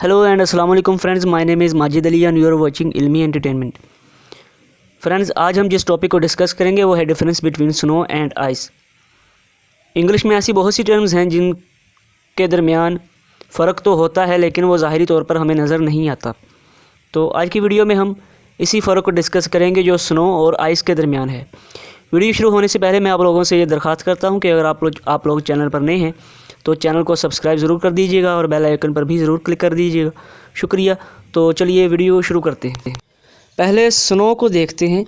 Hello and अस्सलाम वालेकुम friends, my name is Majid Ali and you are watching Ilmi entertainment. Friends, आज हम जिस टॉपिक को डिस्कस करेंगे वो है difference between snow and ice. English में ऐसी बहुत सी टर्म्स हैं जिनके दरमियान फ़र्क तो होता है लेकिन वो ज़ाहिरी तौर पर हमें नज़र नहीं आता। तो आज की वीडियो में हम इसी फ़र्क को डिस्कस करेंगे जो स्नो और आइस के दरमियान है। वीडियो शुरू होने से पहले मैं आप लोगों से ये दरख्वास्त करता हूँ कि अगर आप लोग चैनल पर नए हैं तो चैनल को सब्सक्राइब ज़रूर कर दीजिएगा और बेल आइकन पर भी ज़रूर क्लिक कर दीजिएगा। शुक्रिया। तो चलिए वीडियो शुरू करते हैं। पहले स्नो को देखते हैं।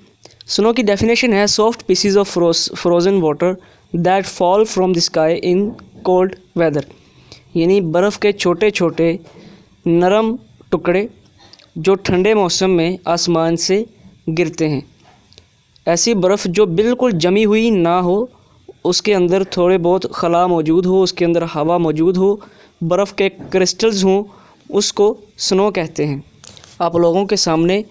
स्नो की डेफिनेशन है soft pieces of frozen water that fall from the sky in cold weather, यानी बर्फ़ के छोटे छोटे नरम टुकड़े जो ठंडे मौसम में आसमान से गिरते हैं। ऐसी बर्फ़ जो बिल्कुल जमी हुई ना हो, उसके अंदर थोड़े बहुत खला मौजूद हो, उसके अंदर हवा मौजूद हो, बर्फ़ के क्रिस्टल्स हों, उसको स्नो कहते हैं। आप लोगों के सामने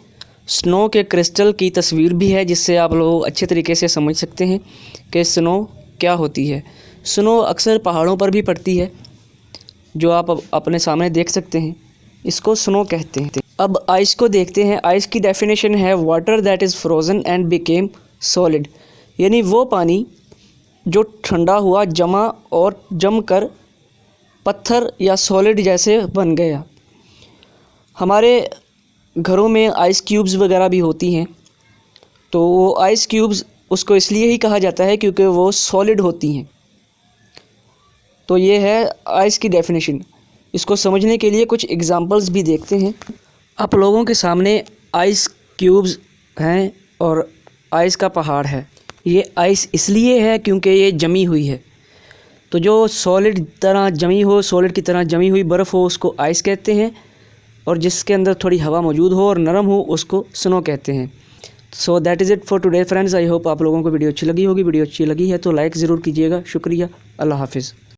स्नो के क्रिस्टल की तस्वीर भी है जिससे आप लोग अच्छे तरीके से समझ सकते हैं कि स्नो क्या होती है। स्नो अक्सर पहाड़ों पर भी पड़ती है जो आप अपने सामने देख सकते हैं, इसको स्नो कहते हैं। अब आइस को देखते हैं। आइस की डेफिनेशन है water that is frozen and became solid, यानी वो पानी जो ठंडा हुआ, जमा और जमकर पत्थर या सॉलिड जैसे बन गया। हमारे घरों में आइस क्यूब्स वगैरह भी होती हैं, तो वो आइस क्यूब्स उसको इसलिए ही कहा जाता है क्योंकि वो सॉलिड होती हैं। तो ये है आइस की डेफिनेशन। इसको समझने के लिए कुछ एग्जांपल्स भी देखते हैं। आप लोगों के सामने आइस क्यूब्स हैं और आइस का पहाड़ है। ये आइस इसलिए है क्योंकि ये जमी हुई है। तो जो सॉलिड की तरह जमी हुई बर्फ़ हो उसको आइस कहते हैं, और जिसके अंदर थोड़ी हवा मौजूद हो और नरम हो उसको स्नो कहते हैं। So that is it for today friends. I hope आप लोगों को वीडियो अच्छी लगी होगी। वीडियो अच्छी लगी है तो लाइक ज़रूर कीजिएगा। शुक्रिया। अल्लाह हाफिज़।